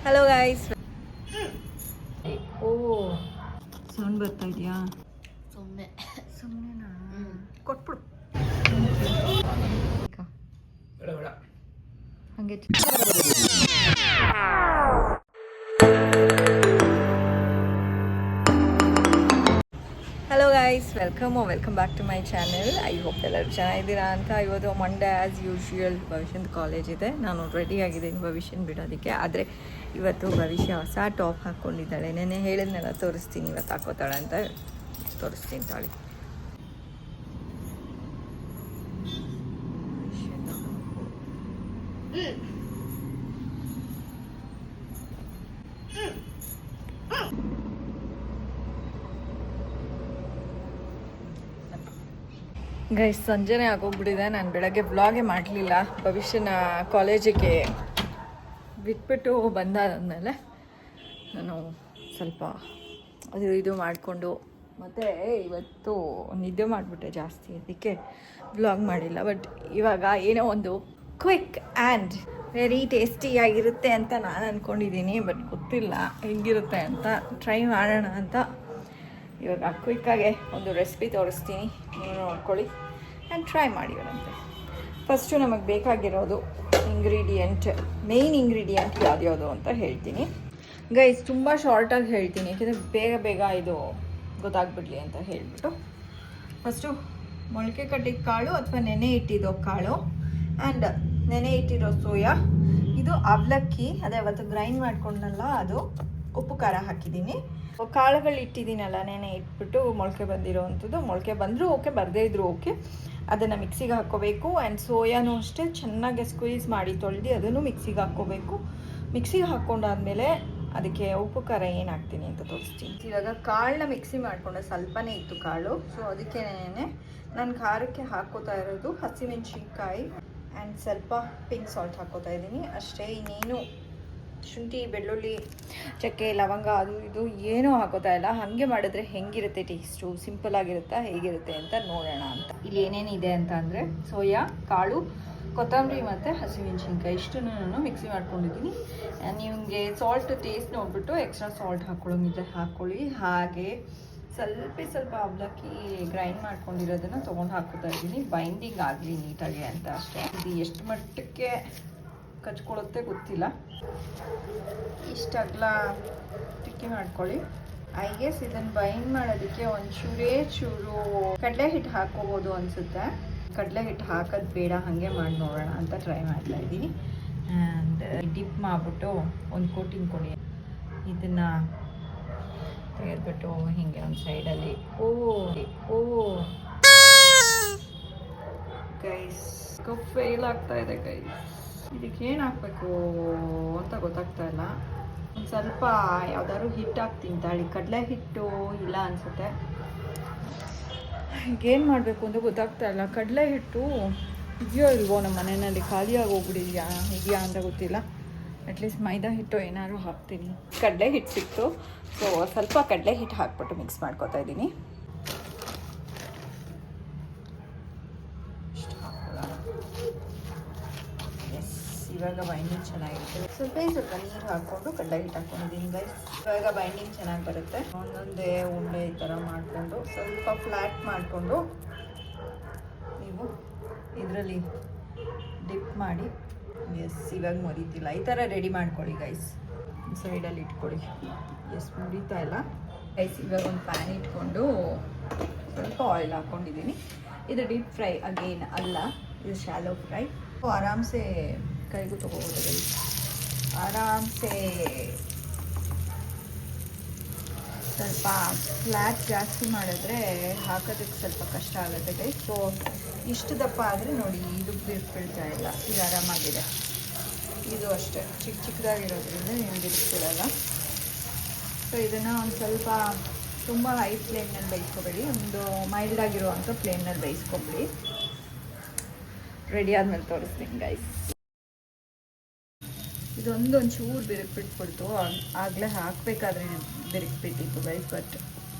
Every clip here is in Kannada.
Hello guys. ಓ ಸೌಂಡ್ ಬರ್ತಾ ಇದೆಯಾ? ಸುಮ್ಮನೆನಾ? ಕೊಟ್ಬಿಡು ಹಂಗೆ. Hello guys, welcome back to my channel. I hope ಎಲ್ಲರೂ ಚೆನ್ನಾಗಿದ್ದೀರಾ ಅಂತ. ಇವತ್ತು ಮಂಡೇ ಆ್ಯಸ್ ಯೂಶ್ವಲ್ ಭವಿಷ್ಯದ ಕಾಲೇಜ್ ಇದೆ. ನಾನು ರೆಡಿ ಆಗಿದ್ದೀನಿ ಭವಿಷ್ಯನ ಬಿಡೋದಕ್ಕೆ. ಆದರೆ ಇವತ್ತು ಭವಿಷ್ಯ ಹೊಸ ಟಾಪ್ ಹಾಕ್ಕೊಂಡಿದ್ದಾಳೆ. ನೆನ್ನೆ ಹೇಳಿದ್ನೆಲ್ಲ ತೋರಿಸ್ತೀನಿ, ಇವತ್ತು ಹಾಕೋತಾಳೆ ಅಂತ ತೋರಿಸ್ತೀನಿ ತಾಳಿ. ಗೈಸ್, ಸಂಜೆನೇ ಆಗೋಗ್ಬಿಟ್ಟಿದೆ. ನಾನು ಬೆಳಗ್ಗೆ ವ್ಲಾಗೇ ಮಾಡಲಿಲ್ಲ. ಭವಿಷ್ಯನ ಕಾಲೇಜಿಗೆ ಬಿಟ್ಬಿಟ್ಟು ಬಂದಾದ್ಮೇಲೆ ನಾನು ಸ್ವಲ್ಪ ಅದು ಇದು ಮಾಡಿಕೊಂಡು ಮತ್ತು ಇವತ್ತು ನಿದ್ದೆ ಮಾಡಿಬಿಟ್ಟೆ ಜಾಸ್ತಿ, ಅದಕ್ಕೆ ವ್ಲಾಗ್ ಮಾಡಿಲ್ಲ. ಬಟ್ ಇವಾಗ ಏನೋ ಒಂದು ಕ್ವಿಕ್ ಆ್ಯಂಡ್ ವೆರಿ ಟೇಸ್ಟಿಯಾಗಿರುತ್ತೆ ಅಂತ ನಾನು ಅಂದ್ಕೊಂಡಿದ್ದೀನಿ. ಬಟ್ ಗೊತ್ತಿಲ್ಲ ಹೆಂಗಿರುತ್ತೆ ಅಂತ. ಟ್ರೈ ಮಾಡೋಣ ಅಂತ ಇವಾಗ ಕ್ವಿಕ್ಕಾಗೆ ಒಂದು ರೆಸಿಪಿ ತೋರಿಸ್ತೀನಿ, ನೀವು ನೋಡ್ಕೊಳ್ಳಿ ಆ್ಯಂಡ್ ಟ್ರೈ ಮಾಡಿವರಂತೆ. ಫಸ್ಟು ನಮಗೆ ಬೇಕಾಗಿರೋದು ಮೇಯ್ನ್ ಇಂಗ್ರೀಡಿಯೆಂಟ್ ಯಾವ್ದ್ಯಾವುದು ಅಂತ ಹೇಳ್ತೀನಿ ಗೈಸ್. ತುಂಬ ಶಾರ್ಟಾಗಿ ಹೇಳ್ತೀನಿ, ಯಾಕೆಂದರೆ ಬೇಗ ಇದು ಗೊತ್ತಾಗ್ಬಿಡ್ಲಿ ಅಂತ ಹೇಳಿಬಿಟ್ಟು. ಫಸ್ಟು ಮೊಳಕೆ ಕಟ್ಟಿದ ಕಾಳು ಅಥವಾ ನೆನೆ ಇಟ್ಟಿದ್ದೋ ಕಾಳು ಆ್ಯಂಡ್ ನೆನೆ ಇಟ್ಟಿರೋ ಸೋಯಾ. ಇದು ಅವಲಕ್ಕಿ, ಅದೇ ಅವತ್ತು ಗ್ರೈಂಡ್ ಮಾಡ್ಕೊಂಡಲ್ಲ, ಅದು ಉಪ್ಪು ಖಾರ ಹಾಕಿದ್ದೀನಿ. ಕಾಳುಗಳು ಇಟ್ಟಿದ್ದೀನಲ್ಲ ನೆನೆ ಇಟ್ಬಿಟ್ಟು ಮೊಳಕೆ ಬಂದಿರೋ ಅಂಥದ್ದು. ಮೊಳಕೆ ಬಂದರೂ ಓಕೆ, ಬರದೇ ಇದ್ರೂ ಓಕೆ. ಅದನ್ನು ಮಿಕ್ಸಿಗೆ ಹಾಕ್ಕೋಬೇಕು. ಆ್ಯಂಡ್ ಸೋಯಾನೂ ಅಷ್ಟೇ ಚೆನ್ನಾಗಿ ಸ್ಕ್ವೀಸ್ ಮಾಡಿ ತೊಳೆದು ಅದನ್ನು ಮಿಕ್ಸಿಗೆ ಹಾಕ್ಕೋಬೇಕು. ಮಿಕ್ಸಿಗೆ ಹಾಕ್ಕೊಂಡಾದ್ಮೇಲೆ ಅದಕ್ಕೆ ಉಪ್ಪು ಖಾರ ಏನು ಹಾಕ್ತೀನಿ ಅಂತ ತೋರಿಸ್ತೀನಿ. ಇವಾಗ ಕಾಳನ್ನ ಮಿಕ್ಸಿ ಮಾಡಿಕೊಂಡೆ, ಸ್ವಲ್ಪನೇ ಇತ್ತು ಕಾಳು. ಸೊ ಅದಕ್ಕೆ ನಾನು ಖಾರಕ್ಕೆ ಹಾಕ್ಕೋತಾ ಇರೋದು ಹಸಿಮೆಣ್ಸಿನ್ಕಾಯಿ ಆ್ಯಂಡ್ ಸ್ವಲ್ಪ ಪಿಂಕ್ ಸಾಲ್ಟ್ ಹಾಕ್ಕೋತಾ ಇದ್ದೀನಿ ಅಷ್ಟೇ. ಇನ್ನೇನು ಶುಂಠಿ, ಬೆಳ್ಳುಳ್ಳಿ, ಚಕ್ಕೆ, ಲವಂಗ ಅದು ಇದು ಏನೂ ಹಾಕೋತಾ ಇಲ್ಲ. ಹಾಗೆ ಮಾಡಿದ್ರೆ ಹೆಂಗಿರುತ್ತೆ ಟೇಸ್ಟು, ಸಿಂಪಲ್ ಆಗಿರುತ್ತಾ ಹೇಗಿರುತ್ತೆ ಅಂತ ನೋಡೋಣ ಅಂತ. ಇಲ್ಲಿ ಏನೇನಿದೆ ಅಂತ ಅಂದರೆ ಸೋಯಾ ಕಾಳು, ಕೊತ್ತಂಬರಿ ಮತ್ತು ಹಸಿಮೆಣ್ಸಿನ್ಕಾಯಿ ಇಷ್ಟನ್ನು ನಾನು ಮಿಕ್ಸಿ ಮಾಡ್ಕೊಂಡಿದ್ದೀನಿ. ನಿಮಗೆ ಸಾಲ್ಟ್ ಟೇಸ್ಟ್ ನೋಡಿಬಿಟ್ಟು ಎಕ್ಸ್ಟ್ರಾ ಸಾಲ್ಟ್ ಹಾಕ್ಕೊಳ್ಳೋಂಗಿದ್ರೆ ಹಾಕ್ಕೊಳ್ಳಿ. ಹಾಗೆ ಸ್ವಲ್ಪ ಅವಲಕ್ಕಿ ಗ್ರೈಂಡ್ ಮಾಡ್ಕೊಂಡಿರೋದನ್ನು ತೊಗೊಂಡು ಹಾಕೋತಾ ಇದ್ದೀನಿ, ಬೈಂಡಿಂಗ್ ಆಗಲಿ ನೀಟಾಗಿ ಅಂತ ಅಷ್ಟೇ. ಇದು ಎಷ್ಟು ಮಟ್ಟಕ್ಕೆ ಕಚ್ಕೊಳ್ಳುತ್ತೆ ಗೊತ್ತಿಲ್ಲ. ಇಷ್ಟಗ್ಲ ಟಿಕ್ಕಿ ಮಾಡ್ಕೊಳ್ಳಿ. ಐ ಗೆಸ್ ಇದನ್ನು ಬೈಂಡ್ ಮಾಡೋದಕ್ಕೆ ಒಂದು ಚೂರು ಕಡಲೆ ಹಿಟ್ಟು ಹಾಕ್ಕೋಬೋದು ಅನಿಸುತ್ತೆ. ಕಡಲೆ ಹಿಟ್ಟು ಹಾಕೋದು ಬೇಡ, ಹಾಗೆ ಮಾಡಿ ನೋಡೋಣ ಅಂತ ಟ್ರೈ ಮಾಡ್ತಾ ಇದ್ದೀನಿ. ಆ್ಯಂಡ್ ಡಿಪ್ ಮಾಡಿಬಿಟ್ಟು ಒಂದು ಕೋಟಿಂಗ್ ಕೊಡಿ. ಇದನ್ನು ತೆಗೆದ್ಬಿಟ್ಟು ಹೀಗೆ ಒಂದು ಸೈಡಲ್ಲಿ ಗೈಸ್ ಕಪ್ ಫೇಲ್ ಆಗ್ತಾ ಇದೆ ಗೈಸ್. ಇದಕ್ಕೆ ಏನು ಹಾಕಬೇಕು ಅಂತ ಗೊತ್ತಾಗ್ತಾ ಇಲ್ಲ. ಒಂದು ಸ್ವಲ್ಪ ಯಾವ್ದಾದ್ರು ಹಿಟ್ಟು ಹಾಕ್ತೀನಿ ತಾಳಿ. ಕಡಲೆ ಹಿಟ್ಟು ಇಲ್ಲ ಅನಿಸುತ್ತೆ. ಈಗೇನು ಮಾಡಬೇಕು ಅಂತ ಗೊತ್ತಾಗ್ತಾ ಇಲ್ಲ. ಕಡಲೆ ಹಿಟ್ಟು ಇದೆಯೋ ಇಲ್ವೋ ನಮ್ಮ ಮನೆಯಲ್ಲಿ, ಖಾಲಿಯಾಗಿ ಹೋಗ್ಬಿಟ್ಟಿದ್ಯಾ ಇದೆಯಾ ಅಂತ ಗೊತ್ತಿಲ್ಲ. ಅಟ್ಲೀಸ್ಟ್ ಮೈದಾ ಹಿಟ್ಟು ಏನಾದ್ರು ಹಾಕ್ತೀನಿ. ಕಡಲೆ ಹಿಟ್ಟು ಸಿಕ್ತು, ಸೊ ಸ್ವಲ್ಪ ಕಡಲೆ ಹಿಟ್ಟು ಹಾಕ್ಬಿಟ್ಟು ಮಿಕ್ಸ್ ಮಾಡ್ಕೊತಾ ಇದ್ದೀನಿ. ಇವಾಗ ಬೈಂಡಿಂಗ್ ಚೆನ್ನಾಗಿರುತ್ತೆ. ಸ್ವಲ್ಪ ನೀರು ಹಾಕ್ಕೊಂಡು ಕಡಲೆ ಹಿಟ್ಟು ಹಾಕ್ಕೊಂಡಿದ್ದೀನಿ ಗೈಸ್. ಇವಾಗ ಬೈಂಡಿಂಗ್ ಚೆನ್ನಾಗಿ ಬರುತ್ತೆ. ಒಂದೊಂದೇ ಉಂಡೆ ಈ ಥರ ಮಾಡಿಕೊಂಡು ಸ್ವಲ್ಪ ಫ್ಲ್ಯಾಟ್ ಮಾಡಿಕೊಂಡು ನೀವು ಇದರಲ್ಲಿ ಡಿಪ್ ಮಾಡಿ. ಇವಾಗ ಮುರಿತಿಲ್ಲ, ಈ ಥರ ರೆಡಿ ಮಾಡ್ಕೊಳ್ಳಿ ಗೈಸ್. ಸೈಡಲ್ಲಿ ಇಟ್ಕೊಳ್ಳಿ. ಮುರಿತಾ ಇಲ್ಲ ಗೈಸ್. ಇವಾಗ ಒಂದು ಪ್ಯಾನ್ ಇಟ್ಕೊಂಡು ಸ್ವಲ್ಪ ಆಯಿಲ್ ಹಾಕ್ಕೊಂಡಿದ್ದೀನಿ. ಇದು ಡೀಪ್ ಫ್ರೈ ಅಗೇನ್ ಅಲ್ಲ, ಇದು ಶಾಲೋ ಫ್ರೈ. ಆರಾಮ್ಸೆ ಕೈಗೂ ತೊಗೋಬೋದು ಗೈಸ್, ಆರಾಮ್ಸೆ. ಸ್ವಲ್ಪ ಫ್ಲ್ಯಾಟ್ ಜಾಸ್ತಿ ಮಾಡಿದ್ರೆ ಹಾಕೋದಕ್ಕೆ ಸ್ವಲ್ಪ ಕಷ್ಟ ಆಗುತ್ತೆ ಗೈಸ್. ಸೊ ಇಷ್ಟು ದಪ್ಪ ಆದರೆ ನೋಡಿ, ಇದು ಬಿಡ್ತಾ ಇಲ್ಲ, ಇದು ಆರಾಮಾಗಿದೆ. ಇದು ಅಷ್ಟೇ ಚಿಕ್ಕದಾಗಿರೋದ್ರಿಂದ ನೀವು ಬಿಡಿಸ್ಬಿಡಲ್ಲ. ಸೊ ಇದನ್ನು ಒಂದು ಸ್ವಲ್ಪ ತುಂಬ ಹೈ ಫ್ಲೇಮ್ನಲ್ಲಿ ಬೇಯಿಸ್ಕೊಬೇಡಿ, ಒಂದು ಮೈಲ್ಡ್ ಆಗಿರುವಂಥ ಫ್ಲೇಮ್ನಲ್ಲಿ ಬೇಯಿಸ್ಕೊಬಿಡಿ. ರೆಡಿ ಆದಮೇಲೆ ತೋರಿಸ್ತೀನಿ ಗೈಸ್. ಇದೊಂದು ಚೂರು ಬಿರುಕ್ಬಿಟ್ಬಿಡ್ತು, ಆಗಲೇ ಹಾಕಬೇಕಾದ್ರೆ ಬಿರುಕ್ಬಿಟ್ಟಿತ್ತು ಗೈಸ್. ಬಟ್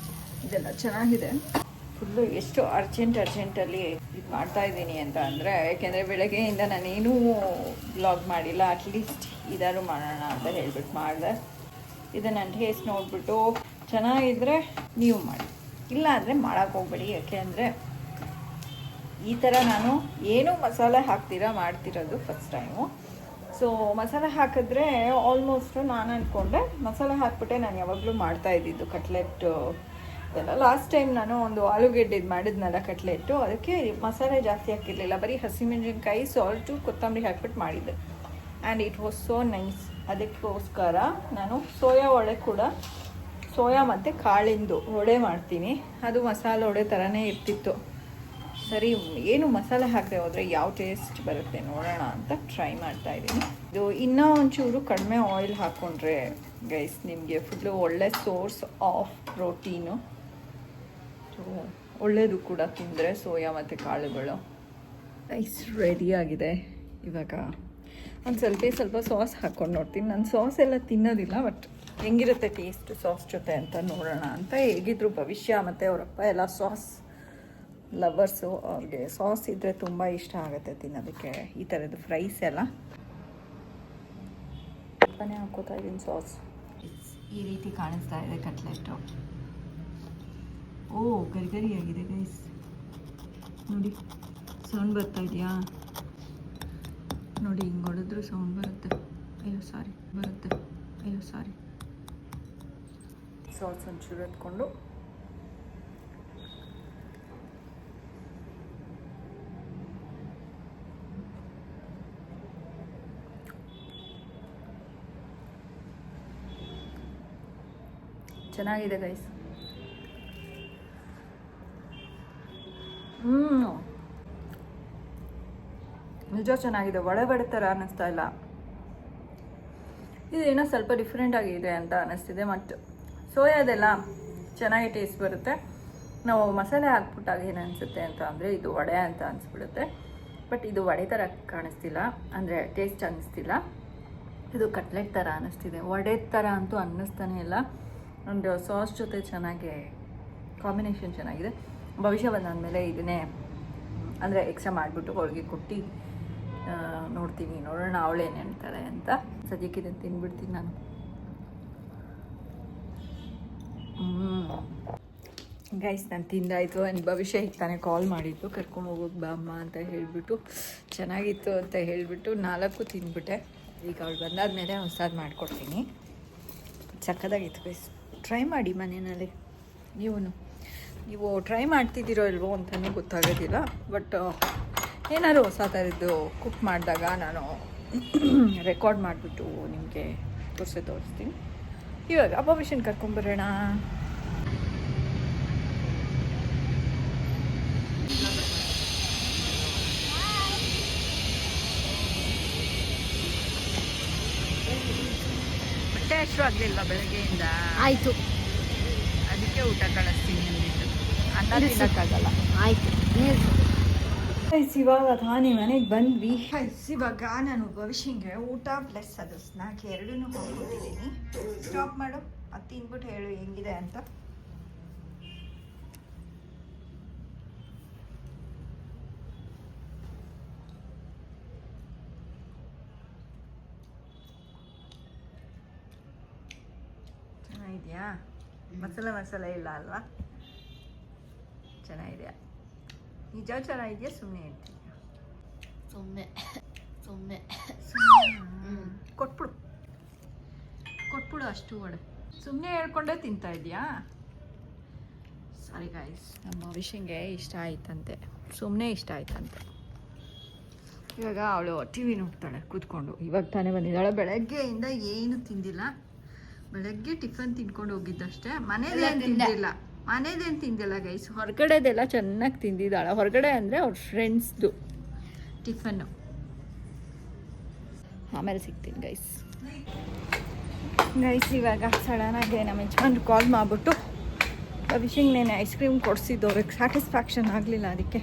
ಇದೆಲ್ಲ ಚೆನ್ನಾಗಿದೆ. ಫುಲ್ಲು ಎಷ್ಟು ಅರ್ಜೆಂಟಲ್ಲಿ ಇದು ಮಾಡ್ತಾ ಇದ್ದೀನಿ ಅಂತ ಅಂದರೆ, ಯಾಕೆಂದರೆ ಬೆಳಗ್ಗೆಯಿಂದ ನಾನೇನೂ ಬ್ಲಾಗ್ ಮಾಡಿಲ್ಲ. ಅಟ್ಲೀಸ್ಟ್ ಇದಾದ್ರು ಮಾಡೋಣ ಅಂತ ಹೇಳ್ಬಿಟ್ಟು ಮಾಡಿದೆ. ಇದು ನನ್ನ ಟೇಸ್ಟ್ ನೋಡಿಬಿಟ್ಟು ಚೆನ್ನಾಗಿದ್ದರೆ ನೀವು ಮಾಡಿ, ಇಲ್ಲ ಅಂದರೆ ಮಾಡೋಕ್ಕೆ ಹೋಗ್ಬೇಡಿ. ಯಾಕೆ ಅಂದರೆ ಈ ಥರ ನಾನು ಏನೂ ಮಸಾಲೆ ಹಾಕ್ತೀರಾ ಮಾಡ್ತಿರೋದು ಫಸ್ಟ್ ಟೈಮು. ಸೊ ಮಸಾಲೆ ಹಾಕಿದ್ರೆ ಆಲ್ಮೋಸ್ಟ್ ನಾನು ಅಂದ್ಕೊಂಡೆ ಮಸಾಲೆ ಹಾಕ್ಬಿಟ್ಟೆ ನಾನು ಯಾವಾಗಲೂ ಮಾಡ್ತಾ ಇದ್ದಿದ್ದು ಕಟ್ಲೆಟ್ಟು ಇದೆಲ್ಲ. ಲಾಸ್ಟ್ ಟೈಮ್ ನಾನು ಒಂದು ಆಲೂಗೆಡ್ಡೆದು ಮಾಡಿದ್ನಲ್ಲ ಕಟ್ಲೆಟ್ಟು, ಅದಕ್ಕೆ ಮಸಾಲೆ ಜಾಸ್ತಿ ಹಾಕಿರಲಿಲ್ಲ, ಬರೀ ಹಸಿಮೆಣಸಿನ್ಕಾಯಿ, ಸಾಲ್ಟು, ಕೊತ್ತಂಬರಿ ಹಾಕ್ಬಿಟ್ಟು ಮಾಡಿದ್ದೆ. And it was so nice. ಅದಕ್ಕೋಸ್ಕರ ನಾನು ಸೋಯಾ ವಡೆ ಕೂಡ, ಸೋಯಾ ಮತ್ತು ಕಾಳಿಂದು ವಡೆ ಮಾಡ್ತೀನಿ. ಅದು ಮಸಾಲೆ ವಡೆ ಥರನೇ ಇರ್ತಿತ್ತು. ಸರಿ, ಏನು ಮಸಾಲೆ ಹಾಕದೆ ಹೋದರೆ ಯಾವ ಟೇಸ್ಟ್ ಬರುತ್ತೆ ನೋಡೋಣ ಅಂತ ಟ್ರೈ ಮಾಡ್ತಾ ಇದ್ದೀನಿ. ಇದು ಇನ್ನೂ ಒಂಚೂರು ಕಡಿಮೆ ಆಯಿಲ್ ಹಾಕ್ಕೊಂಡ್ರೆ ಗೈಸ್ ನಿಮಗೆ ಫುಲ್ಲು ಒಳ್ಳೆ ಸೋರ್ಸ್ ಆಫ್ ಪ್ರೋಟೀನು, ಒಳ್ಳೆಯದು ಕೂಡ ತಿಂದರೆ ಸೋಯಾ ಮತ್ತು ಕಾಳುಗಳು. ರೈಸ್ ರೆಡಿಯಾಗಿದೆ. ಇವಾಗ ಒಂದು ಸ್ವಲ್ಪ ಸಾಸ್ ಹಾಕ್ಕೊಂಡು ನೋಡ್ತೀನಿ. ನಾನು ಸಾಸ್ ಎಲ್ಲ ತಿನ್ನೋದಿಲ್ಲ, ಬಟ್ ಹೆಂಗಿರುತ್ತೆ ಟೇಸ್ಟ್ ಸಾಸ್ ಜೊತೆ ಅಂತ ನೋಡೋಣ ಅಂತ. ಹೇಗಿದ್ರು ಭವಿಷ್ಯ ಮತ್ತು ಅವರಪ್ಪ ಎಲ್ಲ ಸಾಸ್ ಲವರ್ಸು, ಅವ್ರಿಗೆ ಸಾಸ್ ಇದ್ದರೆ ತುಂಬ ಇಷ್ಟ ಆಗುತ್ತೆ ತಿನ್ನೋದಕ್ಕೆ. ಈ ಥರದ್ದು ಫ್ರೈಸ್ ಎಲ್ಲ ಸ್ವಲ್ಪನೇ ಹಾಕ್ಕೋತಾ ಇದ್ದೀನಿ ಸಾಸ್. ಈ ರೀತಿ ಕಾಣಿಸ್ತಾ ಇದೆ ಕಟ್ಲೆಟ್ಟು. ಓ ಗರಿ ಆಗಿದೆ ಗೈಸ್, ನೋಡಿ ಸೌಂಡ್ ಬರ್ತಾ ಇದೆಯಾ? ನೋಡಿ ಹಿಂಗೆ ಹೊಡೆದ್ರು ಸೌಂಡ್ ಬರುತ್ತೆ. ಅಯ್ಯೋ ಸಾರಿ. ಸಾಸ್ ಒಂಚೂರು ಎತ್ಕೊಂಡು ಚೆನ್ನಾಗಿದೆ ಗೈಸ್. ನಿಜ ಚೆನ್ನಾಗಿದೆ. ವಡೆ ಥರ ಅನ್ನಿಸ್ತಾ ಇಲ್ಲ. ಇದೇನೋ ಸ್ವಲ್ಪ ಡಿಫ್ರೆಂಟ್ ಆಗಿದೆ ಅಂತ ಅನ್ನಿಸ್ತಿದೆ. ಮತ್ತು ಸೋಯಾದೆಲ್ಲ ಚೆನ್ನಾಗಿ ಟೇಸ್ಟ್ ಬರುತ್ತೆ. ನಾವು ಮಸಾಲೆ ಹಾಕ್ಬಿಟ್ಟಾಗ ಏನು ಅನಿಸುತ್ತೆ ಅಂತ ಅಂದರೆ ಇದು ವಡೆ ಅಂತ ಅನಿಸ್ಬಿಡುತ್ತೆ. ಬಟ್ ಇದು ವಡೆ ಥರ ಕಾಣಿಸ್ತಿಲ್ಲ, ಅಂದರೆ ಟೇಸ್ಟ್ ಅನ್ನಿಸ್ತಿಲ್ಲ. ಇದು ಕಟ್ಲೆಟ್ ಥರ ಅನ್ನಿಸ್ತಿದೆ. ವಡೆ ಥರ ಅಂತೂ ಅನ್ನಿಸ್ತಾನೆ ಇಲ್ಲ. ಒಂದು ಸಾಸ್ ಜೊತೆ ಚೆನ್ನಾಗಿ ಕಾಂಬಿನೇಷನ್ ಚೆನ್ನಾಗಿದೆ. ಭವಿಷ್ಯ ಬಂದಾದಮೇಲೆ ಇದನ್ನೇ ಅಂದರೆ ಎಕ್ಸ್ಟ್ರಾ ಮಾಡಿಬಿಟ್ಟು ಅವಳಿಗೆ ಕೊಟ್ಟು ನೋಡ್ತೀನಿ, ನೋಡೋಣ ಅವಳೇನು ಹೇಳ್ತಾಳೆ ಅಂತ. ಸದ್ಯಕ್ಕೆ ಇದನ್ನು ತಿಂದ್ಬಿಡ್ತೀನಿ ನಾನು. ಗೈಸ್ ನಾನು ತಿಂದಾಯಿತು. ನನ್ನ ಭವಿಷ್ಯ ಈಗ ತಾನೇ ಕಾಲ್ ಮಾಡಿದ್ದು, ಕರ್ಕೊಂಡು ಹೋಗೋಕೆ ಬಾ ಅಮ್ಮ ಅಂತ ಹೇಳಿಬಿಟ್ಟು, ಚೆನ್ನಾಗಿತ್ತು ಅಂತ ಹೇಳಿಬಿಟ್ಟು 4 ತಿಂದ್ಬಿಟ್ಟೆ. ಈಗ ಅವಳು ಬಂದಾದಮೇಲೆ ಹೊಸದು ಮಾಡಿಕೊಡ್ತೀನಿ. ಸಕ್ಕತ್ತಾಗಿತ್ತು ಗೈಸ್. ಟ್ರೈ ಮಾಡಿ ಮನೆಯಲ್ಲಿ. ನೀವು ಟ್ರೈ ಮಾಡ್ತಿದ್ದೀರೋ ಇಲ್ವೋ ಅಂತಲೂ ಗೊತ್ತಾಗೋದಿಲ್ಲ. ಬಟ್ ಏನಾದ್ರು ಹೊಸ ಥರದ್ದು ಕುಕ್ ಮಾಡಿದಾಗ ನಾನು ರೆಕಾರ್ಡ್ ಮಾಡಿಬಿಟ್ಟು ನಿಮಗೆ ತೋರಿಸ್ತೀನಿ. ಇವಾಗ ಭವಿಷ್ಯನ ಕರ್ಕೊಂಬರೋಣ. ಹೊಟ್ಟೆ ಅಷ್ಟು ಆಗಲಿಲ್ವಾ ಬೆಳಗ್ಗೆಯಿಂದ? ಆಯಿತು, ಅದಕ್ಕೆ ಊಟ ಕಳಿಸ್ತೀನಿ ಅಂದಿದ್ದು. ಅನ್ನ ತಿನ್ನೋಕ್ಕಾಗಲ್ಲ. ಆಯಿತು. ಇವಾಗ ತಾನೇ ಮನೆಗೆ ಬಂದ್ವಿ. ಇವಾಗ ನಾನು ಭವಿಷ್ಯಂಗೆ ಊಟ ಪ್ಲಸ್ ಅದು ಸ್ನ್ಯಾಕ್ ಎರಡೂ ಹೋಗ್ಬಿಟ್ಟಿದ್ದೀನಿ. ಸ್ಟಾಪ್ ಮಾಡು, ಅದು ತಿನ್ಬಿಟ್ಟು ಹೇಳು ಹೆಂಗಿದೆ ಅಂತ. ಚೆನ್ನಾಗಿದೆಯಾ? ಮಸಾಲೆ ಇಲ್ಲ ಅಲ್ವಾ? ಚೆನ್ನಾಗಿದೆಯಾ? ನಿಜ ಚೆನ್ನಾಗಿದೆಯಾ ಸುಮ್ಮನೆ ಹೇಳ್ತೀಯಾ? ಸುಮ್ಮನೆ ಕೊಟ್ಬಿಡು ಅಷ್ಟು ವಡೆ. ಸುಮ್ಮನೆ ಹೇಳ್ಕೊಂಡೇ ತಿಂತಾ ಇದೆಯಾ? ಸಾರಿ ಗಾಯ್ಸ್, ನಮ್ಮ ಭವಿಷ್ಯಂಗೆ ಇಷ್ಟ ಆಯ್ತಂತೆ, ಸುಮ್ಮನೆ ಇಷ್ಟ ಆಯ್ತಂತೆ. ಇವಾಗ ಅವಳು ಟಿ ವಿ ನೋಡ್ತಾಳೆ ಕೂತ್ಕೊಂಡು. ಇವಾಗ ತಾನೇ ಬಂದಿದ್ದಾಳೆ. ಬೆಳಗ್ಗೆಯಿಂದ ಏನು ತಿಂದಿಲ್ಲ. ಬೆಳಗ್ಗೆ ಟಿಫನ್ ತಿನ್ಕೊಂಡು ಹೋಗಿದ್ದಷ್ಟೇ. ಮನೇದೇನು ತಿಂದಿಲ್ಲ ಗೈಸ್. ಹೊರಗಡೆದೆಲ್ಲ ಚೆನ್ನಾಗಿ ತಿಂದಿದ್ದಾಳೆ. ಹೊರಗಡೆ ಅಂದರೆ ಅವ್ರ ಫ್ರೆಂಡ್ಸ್ದು ಟಿಫನ್ನು. ಆಮೇಲೆ ಸಿಗ್ತೀನಿ ಗೈಸ್. ಇವಾಗ ಸಡನ್ನಾಗಿ ನಮ್ಮ ಯಜಮಾನ್ರು ಕಾಲ್ ಮಾಡಿಬಿಟ್ಟು ಭವಿಷ್ಯಂಗೆ ನೇನೆ ಐಸ್ ಕ್ರೀಮ್ ಕೊಡಿಸಿದ್ದು. ಅವ್ರಿಗೆ ಸ್ಯಾಟಿಸ್ಫ್ಯಾಕ್ಷನ್ ಆಗಲಿಲ್ಲ, ಅದಕ್ಕೆ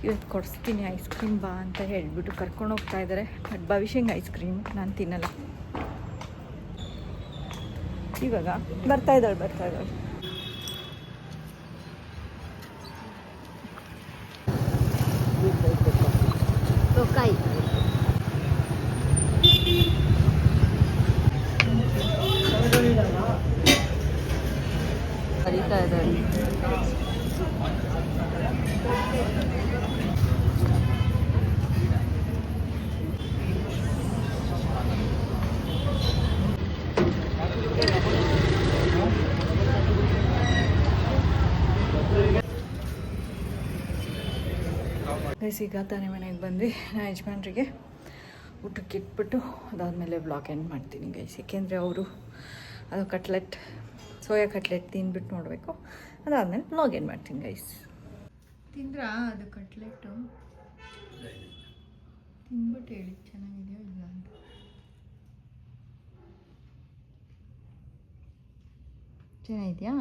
ಇವತ್ತು ಕೊಡಿಸ್ತೀನಿ ಐಸ್ ಕ್ರೀಮ್ ಬಾ ಅಂತ ಹೇಳಿಬಿಟ್ಟು ಕರ್ಕೊಂಡು ಹೋಗ್ತಾ ಇದ್ದಾರೆ. ಬಟ್ ಭವಿಷ್ಯಂಗೆ ಐಸ್ ಕ್ರೀಮ್ ನಾನು ತಿನ್ನಲ್ಲ. ಇವಾಗ ಬರ್ತಾ ಇದ್ದಾಳೆ. ಕರೀತಾ ಇದ್ದಾರೆ. ಗೈಸ್ ಈಗ ತಾನೇ ಮನೆಗೆ ಬಂದ್ವಿ. ನಾ ಯಜಮಾನ್ರಿಗೆ ಊಟಕ್ಕೆ ಇಟ್ಬಿಟ್ಟು ಅದಾದಮೇಲೆ ವ್ಲಾಗ್ ಎಂಡ್ ಮಾಡ್ತೀನಿ ಗೈಸ್. ಏಕೆಂದರೆ ಅವರು ಅದು ಕಟ್ಲೆಟ್, ಸೋಯಾ ಕಟ್ಲೆಟ್ ತಿಂದ್ಬಿಟ್ಟು ನೋಡಬೇಕು. ಅದಾದಮೇಲೆ ವ್ಲಾಗ್ ಎಂಡ್ ಮಾಡ್ತೀನಿ ಗೈಸ್. ತಿಂದ್ರಾ ಅದು ಕಟ್ಲೆಟ್ಟು? ತಿಂದ್ಬಿಟ್ಟು ಹೇಳಿ ಚೆನ್ನಾಗಿದೆಯೋ ಇಲ್ಲ ಅಂತ. ಚೆನ್ನಾಗಿದೆಯಾ?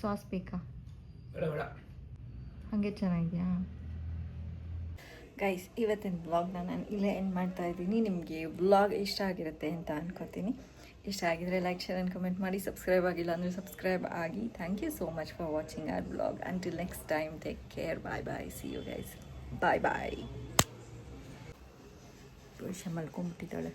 ಸಾಸ್ ಬೇಕಾ? ಹಾಗೆ ಚೆನ್ನಾಗಿದೆಯಾ ಗೈಸ್? ಇವತ್ತಿನ ವ್ಲಾಗ್ನ ನಾನು ಇಲ್ಲೇ ಎಂಡ್ ಮಾಡ್ತಾ ಇದ್ದೀನಿ. ನಿಮಗೆ ವ್ಲಾಗ್ ಇಷ್ಟ ಆಗಿರುತ್ತೆ ಅಂತ ಅನ್ಕೋತೀನಿ. ಇಷ್ಟ ಆಗಿದ್ರೆ ಲೈಕ್, ಶೇರ್ ಆ್ಯಂಡ್ ಕಮೆಂಟ್ ಮಾಡಿ. ಸಬ್ಸ್ಕ್ರೈಬ್ ಆಗಿಲ್ಲ ಅಂದರೆ ಸಬ್ಸ್ಕ್ರೈಬ್ ಆಗಿ. Thank you so much for watching our vlog. Until next time, take care. Bye bye. See you guys. Bye bye. ಪುರುಷ ಮಲ್ಕೊಂಡ್ಬಿಟ್ಟಿದ್ದಾಳೆ.